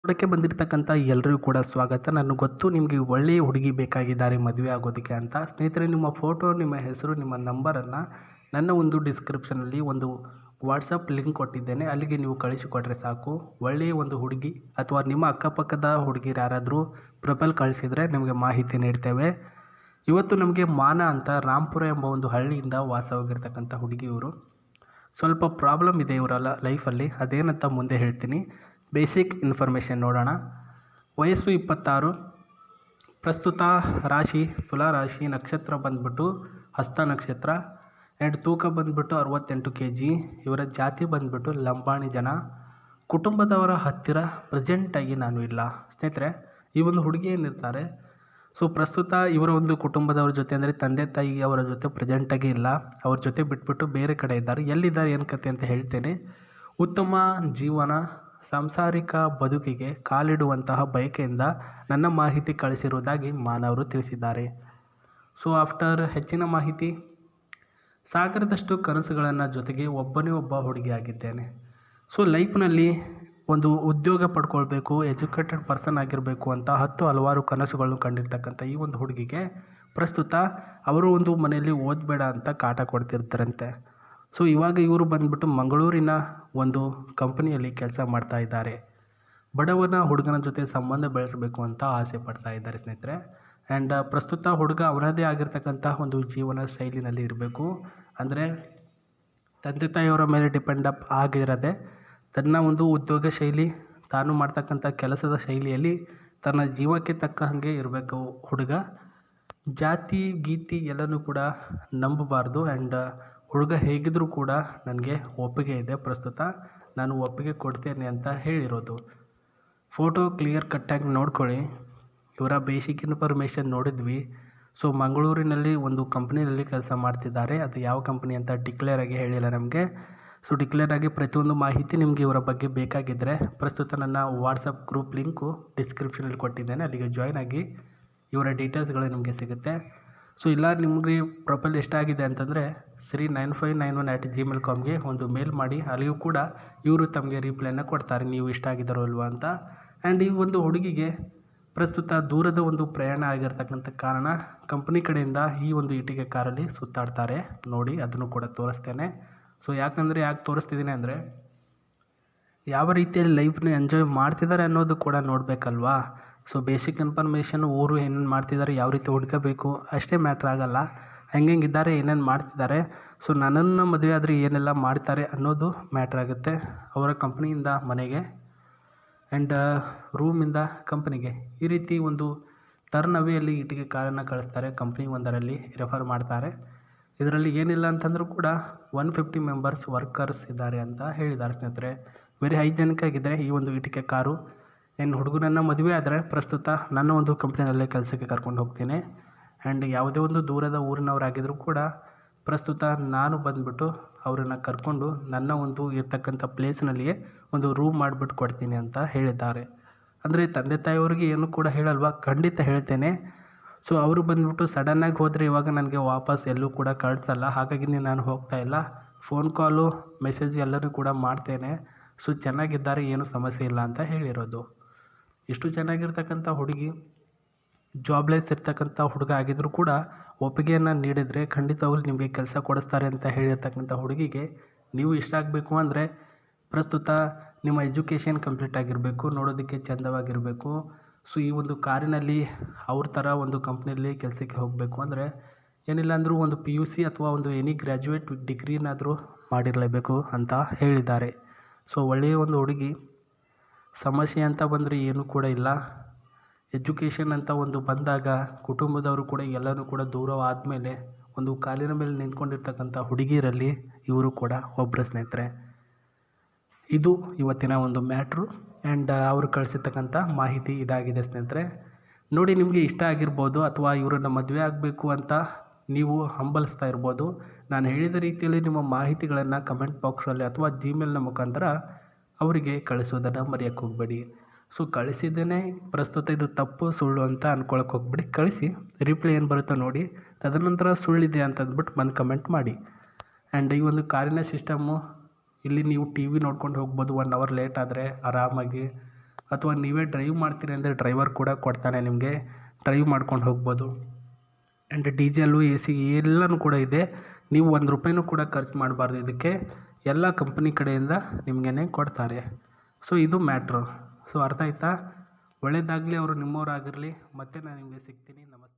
ನೋಡೋಕ್ಕೆ ಬಂದಿರತಕ್ಕಂಥ ಎಲ್ಲರಿಗೂ ಕೂಡ ಸ್ವಾಗತ. ನನಗೆ ಗೊತ್ತು ನಿಮಗೆ ಒಳ್ಳೆಯ ಹುಡುಗಿ ಬೇಕಾಗಿದ್ದಾರೆ ಮದುವೆ ಆಗೋದಕ್ಕೆ ಅಂತ. ಸ್ನೇಹಿತರೆ, ನಿಮ್ಮ ಫೋಟೋ, ನಿಮ್ಮ ಹೆಸರು, ನಿಮ್ಮ ನಂಬರನ್ನು ನನ್ನ ಒಂದು ಡಿಸ್ಕ್ರಿಪ್ಷನಲ್ಲಿ ಒಂದು ವಾಟ್ಸಪ್ ಲಿಂಕ್ ಕೊಟ್ಟಿದ್ದೇನೆ. ಅಲ್ಲಿಗೆ ನೀವು ಕಳಿಸಿಕೊಟ್ರೆ ಸಾಕು. ಒಳ್ಳೆಯ ಒಂದು ಹುಡುಗಿ ಅಥವಾ ನಿಮ್ಮ ಅಕ್ಕಪಕ್ಕದ ಹುಡುಗಿರು ಯಾರಾದರೂ ಪ್ರೊಫೈಲ್ ಕಳಿಸಿದರೆ ನಿಮಗೆ ಮಾಹಿತಿ ನೀಡ್ತೇವೆ. ಇವತ್ತು ನಮಗೆ ಮಾನ ಅಂತ ರಾಂಪುರ ಎಂಬ ಒಂದು ಹಳ್ಳಿಯಿಂದ ವಾಸವಾಗಿರ್ತಕ್ಕಂಥ ಹುಡುಗಿ ಇವರು. ಸ್ವಲ್ಪ ಪ್ರಾಬ್ಲಮ್ ಇದೆ ಇವರ ಲೈಫಲ್ಲಿ, ಅದೇನಂತ ಮುಂದೆ ಹೇಳ್ತೀನಿ. ಬೇಸಿಕ್ ಇನ್ಫಾರ್ಮೇಷನ್ ನೋಡೋಣ. ವಯಸ್ಸು 26, ಪ್ರಸ್ತುತ ರಾಶಿ ತುಲಾ ರಾಶಿ, ನಕ್ಷತ್ರ ಬಂದ್ಬಿಟ್ಟು ಹಸ್ತ ನಕ್ಷತ್ರ, ಆ್ಯಂಡ್ ತೂಕ ಬಂದ್ಬಿಟ್ಟು 68 kg. ಇವರ ಜಾತಿ ಬಂದ್ಬಿಟ್ಟು ಲಂಬಾಣಿ ಜನ. ಕುಟುಂಬದವರ ಹತ್ತಿರ ಪ್ರೆಸೆಂಟಾಗಿ ನಾನು ಇಲ್ಲ. ಸ್ನೇಹಿತರೆ, ಈ ಒಂದು ಹುಡುಗಿ ಏನಿರ್ತಾರೆ, ಸೊ ಪ್ರಸ್ತುತ ಇವರ ಒಂದು ಕುಟುಂಬದವ್ರ ಜೊತೆ ಅಂದರೆ ತಂದೆ ತಾಯಿ ಅವರ ಜೊತೆ ಪ್ರೆಸೆಂಟಾಗಿ ಇಲ್ಲ. ಅವ್ರ ಜೊತೆ ಬಿಟ್ಬಿಟ್ಟು ಬೇರೆ ಕಡೆ ಇದ್ದಾರೆ. ಎಲ್ಲಿದ್ದಾರೆ ಏನು ಕತೆ ಅಂತ ಹೇಳ್ತೇನೆ. ಉತ್ತಮ ಜೀವನ, ಸಾಂಸಾರಿಕ ಬದುಕಿಗೆ ಕಾಲಿಡುವಂತಹ ಬಯಕೆಯಿಂದ ನನ್ನ ಮಾಹಿತಿ ಕಳಿಸಿರುವುದಾಗಿ ಮಾನವರು ತಿಳಿಸಿದ್ದಾರೆ. ಸೊ ಆಫ್ಟರ್ ಹೆಚ್ಚಿನ ಮಾಹಿತಿ, ಸಾಗರದಷ್ಟು ಕನಸುಗಳನ್ನು ಜೊತೆಗೆ ಒಬ್ಬನೇ ಒಬ್ಬ ಹುಡುಗಿಯಾಗಿದ್ದೇನೆ. ಸೊ ಲೈಫ್ನಲ್ಲಿ ಒಂದು ಉದ್ಯೋಗ ಪಡ್ಕೊಳ್ಬೇಕು, ಎಜುಕೇಟೆಡ್ ಪರ್ಸನ್ ಆಗಿರಬೇಕು ಅಂತ ಹಲವಾರು ಕನಸುಗಳನ್ನು ಕಂಡಿರ್ತಕ್ಕಂಥ ಈ ಒಂದು ಹುಡುಗಿಗೆ ಪ್ರಸ್ತುತ ಅವರು ಒಂದು ಮನೆಯಲ್ಲಿ ಓದಬೇಡ ಅಂತ ಕಾಟ ಕೊಡ್ತಿರ್ತಾರಂತೆ. ಸೊ ಇವಾಗ ಇವರು ಬಂದ್ಬಿಟ್ಟು ಮಂಗಳೂರಿನ ಒಂದು ಕಂಪನಿಯಲ್ಲಿ ಕೆಲಸ ಮಾಡ್ತಾ ಇದ್ದಾರೆ. ಬಡವನ ಹುಡುಗನ ಜೊತೆ ಸಂಬಂಧ ಬೆಳೆಸಬೇಕು ಅಂತ ಆಸೆ ಪಡ್ತಾ ಇದ್ದಾರೆ ಸ್ನೇಹಿತರೆ. ಆ್ಯಂಡ್ ಪ್ರಸ್ತುತ ಹುಡುಗ ಅವರದೇ ಆಗಿರ್ತಕ್ಕಂಥ ಒಂದು ಜೀವನ ಶೈಲಿನಲ್ಲಿ ಇರಬೇಕು. ಅಂದರೆ ತಂದೆ ತಾಯಿಯವರ ಮೇಲೆ ಡಿಪೆಂಡ್ ಆಗಿರದೆ ತನ್ನ ಒಂದು ಉದ್ಯೋಗ ಶೈಲಿ, ತಾನು ಮಾಡ್ತಕ್ಕಂಥ ಕೆಲಸದ ಶೈಲಿಯಲ್ಲಿ ತನ್ನ ಜೀವಕ್ಕೆ ತಕ್ಕ ಹಾಗೆ ಇರಬೇಕು ಹುಡುಗ. ಜಾತಿ ಗೀತಿ ಎಲ್ಲನೂ ಕೂಡ ನಂಬಬಾರ್ದು. ಆ್ಯಂಡ್ ಹುಡುಗ ಹೇಗಿದ್ದರೂ ಕೂಡ ನನಗೆ ಒಪ್ಪಿಗೆ ಇದೆ, ಪ್ರಸ್ತುತ ನಾನು ಒಪ್ಪಿಗೆ ಕೊಡ್ತೇನೆ ಅಂತ ಹೇಳಿರೋದು. ಫೋಟೋ ಕ್ಲಿಯರ್ ಕಟ್ಟಾಗಿ ನೋಡ್ಕೊಳ್ಳಿ. ಇವರ ಬೇಸಿಕ್ ಇನ್ಫಾರ್ಮೇಷನ್ ನೋಡಿದ್ವಿ. ಸೊ ಮಂಗಳೂರಿನಲ್ಲಿ ಒಂದು ಕಂಪ್ನಿಯಲ್ಲಿ ಕೆಲಸ ಮಾಡ್ತಿದ್ದಾರೆ. ಅದು ಯಾವ ಕಂಪ್ನಿ ಅಂತ ಡಿಕ್ಲೇರ್ ಆಗಿ ಹೇಳಿಲ್ಲ ನಮಗೆ. ಸೊ ಡಿಕ್ಲೇರ್ ಆಗಿ ಪ್ರತಿಯೊಂದು ಮಾಹಿತಿ ನಿಮಗೆ ಇವರ ಬಗ್ಗೆ ಬೇಕಾಗಿದ್ದರೆ ಪ್ರಸ್ತುತ ನನ್ನ ವಾಟ್ಸಪ್ ಗ್ರೂಪ್ ಲಿಂಕು ಡಿಸ್ಕ್ರಿಪ್ಷನಲ್ಲಿ ಕೊಟ್ಟಿದ್ದೇನೆ. ಅಲ್ಲಿಗೆ ಜಾಯ್ನ್ ಆಗಿ ಇವರ ಡೀಟೇಲ್ಸ್ಗಳು ನಿಮಗೆ ಸಿಗುತ್ತೆ. ಸೊ ಇಲ್ಲ ನಿಮಗೆ ಪ್ರೊಫೈಲ್ ಎಷ್ಟಾಗಿದೆ ಅಂತಂದರೆ sri9591@gmail.comಗೆ ಒಂದು ಮೇಲ್ ಮಾಡಿ. ಅಲ್ಲಿಯೂ ಕೂಡ ಇವರು ತಮಗೆ ರಿಪ್ಲೈನ ಕೊಡ್ತಾರೆ, ನೀವು ಇಷ್ಟ ಆಗಿದ್ದಾರೋ ಅಲ್ವಾ ಅಂತ. ಆ್ಯಂಡ್ ಈ ಒಂದು ಹುಡುಗಿಗೆ ಪ್ರಸ್ತುತ ದೂರದ ಒಂದು ಪ್ರಯಾಣ ಆಗಿರ್ತಕ್ಕಂಥ ಕಾರಣ ಕಂಪ್ನಿ ಕಡೆಯಿಂದ ಈ ಒಂದು ಇಟಿಗೆ ಕಾರಲ್ಲಿ ಸುತ್ತಾಡ್ತಾರೆ. ನೋಡಿ, ಅದನ್ನು ಕೂಡ ತೋರಿಸ್ತೇನೆ. ಸೊ ಯಾಕೆ ತೋರಿಸ್ತಿದ್ದೀನಿ ಅಂದರೆ, ಯಾವ ರೀತಿಯಲ್ಲಿ ಲೈಫ್ನ ಎಂಜಾಯ್ ಮಾಡ್ತಿದ್ದಾರೆ ಅನ್ನೋದು ಕೂಡ ನೋಡಬೇಕಲ್ವಾ. ಸೊ ಬೇಸಿಕ್ ಇನ್ಫಾರ್ಮೇಷನ್, ಊರು ಏನೇನು ಮಾಡ್ತಿದ್ದಾರೆ, ಯಾವ ರೀತಿ ಹುಡ್ಕೋಬೇಕು ಅಷ್ಟೇ ಮ್ಯಾಟ್ರ್ ಆಗಲ್ಲ. ಹೆಂಗಿದ್ದಾರೆ, ಏನೇನು ಮಾಡ್ತಿದ್ದಾರೆ, ಸೊ ನನ್ನನ್ನು ಮದುವೆ ಆದರೆ ಏನೆಲ್ಲ ಮಾಡ್ತಾರೆ ಅನ್ನೋದು ಮ್ಯಾಟ್ರ್ ಆಗುತ್ತೆ. ಅವರ ಕಂಪ್ನಿಯಿಂದ ಮನೆಗೆ ಆ್ಯಂಡ್ ರೂಮಿಂದ ಕಂಪ್ನಿಗೆ ಈ ರೀತಿ ಒಂದು ಟರ್ನ್ ಅವೇಯಲ್ಲಿ ಇಟಿಗೆ ಕಾರನ್ನು ಕಳಿಸ್ತಾರೆ. ಕಂಪ್ನಿ ಒಂದರಲ್ಲಿ ರೆಫರ್ ಮಾಡ್ತಾರೆ. ಇದರಲ್ಲಿ ಏನಿಲ್ಲ ಅಂತಂದರೂ ಕೂಡ 150 ಮೆಂಬರ್ಸ್ ವರ್ಕರ್ಸ್ ಇದ್ದಾರೆ ಅಂತ ಹೇಳಿದ್ದಾರೆ ಸ್ನೇಹಿತರೆ. ವೆರಿ ಹೈಜೆನಿಕ್ ಆಗಿದೆ ಈ ಒಂದು ಇಟಿಕೆ ಕಾರು. ಏನು ಹುಡುಗನನ್ನು ಮದುವೆ ಆದರೆ ಪ್ರಸ್ತುತ ನನ್ನ ಒಂದು ಕಂಪ್ನಿಯಲ್ಲೇ ಕೆಲಸಕ್ಕೆ ಕರ್ಕೊಂಡು ಹೋಗ್ತೀನಿ. ಆ್ಯಂಡ್ ಯಾವುದೇ ಒಂದು ದೂರದ ಊರಿನವರಾಗಿದ್ದರೂ ಕೂಡ ಪ್ರಸ್ತುತ ನಾನು ಬಂದುಬಿಟ್ಟು ಅವರನ್ನು ಕರ್ಕೊಂಡು ನನ್ನ ಒಂದು ಇರ್ತಕ್ಕಂಥ ಪ್ಲೇಸ್ನಲ್ಲಿಯೇ ಒಂದು ರೂಮ್ ಮಾಡಿಬಿಟ್ಟು ಕೊಡ್ತೀನಿ ಅಂತ ಹೇಳಿದ್ದಾರೆ. ಅಂದರೆ ತಂದೆ ತಾಯಿಯವರಿಗೆ ಏನು ಕೂಡ ಹೇಳಲ್ವಾ, ಖಂಡಿತ ಹೇಳ್ತೇನೆ. ಸೊ ಅವರು ಬಂದುಬಿಟ್ಟು ಸಡನ್ನಾಗಿ ಹೋದರೆ ಇವಾಗ ನನಗೆ ವಾಪಸ್ ಎಲ್ಲೂ ಕೂಡ ಕಳಿಸಲ್ಲ. ಹಾಗಾಗಿ ನಾನು ಹೋಗ್ತಾ ಇಲ್ಲ. ಫೋನ್ ಕಾಲು, ಮೆಸೇಜ್ ಎಲ್ಲನೂ ಕೂಡ ಮಾಡ್ತೇನೆ. ಸೊ ಚೆನ್ನಾಗಿದ್ದಾರೆ, ಏನೂ ಸಮಸ್ಯೆ ಇಲ್ಲ ಅಂತ ಹೇಳಿರೋದು. ಇಷ್ಟು ಚೆನ್ನಾಗಿರ್ತಕ್ಕಂಥ ಹುಡುಗಿ, ಜಾಬ್ಲೆಸ್ ಇರ್ತಕ್ಕಂಥ ಹುಡುಗ ಆಗಿದ್ದರೂ ಕೂಡ ಒಪ್ಪಿಗೆಯನ್ನು ನೀಡಿದರೆ ಖಂಡಿತವಾಗ್ಲೂ ನಿಮಗೆ ಕೆಲಸ ಕೊಡಿಸ್ತಾರೆ ಅಂತ ಹೇಳಿರ್ತಕ್ಕಂಥ ಹುಡುಗಿಗೆ ನೀವು ಇಷ್ಟ ಆಗಬೇಕು ಅಂದರೆ ಪ್ರಸ್ತುತ ನಿಮ್ಮ ಎಜುಕೇಷನ್ ಕಂಪ್ಲೀಟ್ ಆಗಿರಬೇಕು, ನೋಡೋದಕ್ಕೆ ಚೆಂದವಾಗಿರಬೇಕು. ಸೊ ಈ ಒಂದು ಕಾರಿನಲ್ಲಿ ಅವ್ರ ಥರ ಒಂದು ಕಂಪ್ನಿಯಲ್ಲಿ ಕೆಲಸಕ್ಕೆ ಹೋಗಬೇಕು ಅಂದರೆ ಏನಿಲ್ಲ ಅಂದರೂ ಒಂದು PUC ಅಥವಾ ಒಂದು ಎನಿ ಗ್ರ್ಯಾಜುಯೇಟ್ ಡಿಗ್ರಿನಾದರೂ ಮಾಡಿರಲೇಬೇಕು ಅಂತ ಹೇಳಿದ್ದಾರೆ. ಸೊ ಒಳ್ಳೆಯ ಒಂದು ಹುಡುಗಿ. ಸಮಸ್ಯೆ ಅಂತ ಬಂದರೆ ಏನೂ ಕೂಡ ಇಲ್ಲ. ಎಜುಕೇಷನ್ ಅಂತ ಒಂದು ಬಂದಾಗ ಕುಟುಂಬದವರು ಕೂಡ ಎಲ್ಲನೂ ಕೂಡ ದೂರ ಆದಮೇಲೆ ಒಂದು ಕಾಲಿನ ಮೇಲೆ ನಿಂತ್ಕೊಂಡಿರ್ತಕ್ಕಂಥ ಹುಡುಗಿಯರಲ್ಲಿ ಇವರು ಕೂಡ ಒಬ್ಬರು ಸ್ನೇಹಿತರೆ. ಇದು ಇವತ್ತಿನ ಒಂದು ಮ್ಯಾಟ್ರು. ಆ್ಯಂಡ್ ಅವರು ಕಳಿಸಿರ್ತಕ್ಕಂಥ ಮಾಹಿತಿ ಇದಾಗಿದೆ ಸ್ನೇಹಿತರೆ. ನೋಡಿ, ನಿಮಗೆ ಇಷ್ಟ ಆಗಿರ್ಬೋದು ಅಥವಾ ಇವರನ್ನು ಮದುವೆ ಆಗಬೇಕು ಅಂತ ನೀವು ಹಂಬಲಿಸ್ತಾ ಇರ್ಬೋದು. ನಾನು ಹೇಳಿದ ರೀತಿಯಲ್ಲಿ ನಿಮ್ಮ ಮಾಹಿತಿಗಳನ್ನು ಕಮೆಂಟ್ ಬಾಕ್ಸಲ್ಲಿ ಅಥವಾ ಜಿಮೇಲ್ನ ಮುಖಾಂತರ ಅವರಿಗೆ ಕಳಿಸೋದನ್ನು ಮರೆಯೋಕ್ಕೆ ಹೋಗಬೇಡಿ. ಸೊ ಕಳಿಸಿದ್ದೇನೆ, ಪ್ರಸ್ತುತ ಇದು ತಪ್ಪು ಸುಳ್ಳು ಅಂತ ಅಂದ್ಕೊಳಕ್ಕೆ ಹೋಗ್ಬಿಡಿ. ಕಳಿಸಿ, ರಿಪ್ಲೈ ಏನು ಬರುತ್ತೋ ನೋಡಿ, ತದನಂತರ ಸುಳ್ಳಿದೆ ಅಂತ ಅಂದ್ಬಿಟ್ಟು ಬಂದು ಕಮೆಂಟ್ ಮಾಡಿ. ಆ್ಯಂಡ್ ಈ ಒಂದು ಕಾರಿನ ಸಿಸ್ಟಮ್ಮು ಇಲ್ಲಿ ನೀವು TV ನೋಡ್ಕೊಂಡು ಹೋಗ್ಬೋದು. 1 ಅವರ್ ಲೇಟ್ ಆದರೆ ಆರಾಮಾಗಿ. ಅಥವಾ ನೀವೇ ಡ್ರೈವ್ ಮಾಡ್ತೀರಿ ಅಂದರೆ ಡ್ರೈವರ್ ಕೂಡ ಕೊಡ್ತಾನೆ ನಿಮಗೆ, ಡ್ರೈವ್ ಮಾಡ್ಕೊಂಡು ಹೋಗ್ಬೋದು. ಆ್ಯಂಡ್ ಡೀಸೆಲ್ಲು ಎ ಸಿ ಎಲ್ಲನೂ ಕೂಡ ಇದೆ. ನೀವು ₹1 ಕೂಡ ಖರ್ಚು ಮಾಡಬಾರ್ದು, ಇದಕ್ಕೆ ಎಲ್ಲ ಕಂಪ್ನಿ ಕಡೆಯಿಂದ ನಿಮಗೇ ಕೊಡ್ತಾರೆ. ಸೊ ಇದು ಮ್ಯಾಟ್ರು. ಸೊ ಅರ್ಥ ಆಯ್ತಾ? ಒಳ್ಳೆಯದಾಗಲಿ, ಅವರು ನಿಮ್ಮವರಾಗಿರಲಿ. ಮತ್ತೆ ನಾನು ನಿಮಗೆ ಸಿಗ್ತೀನಿ. ನಮಸ್ತೆ.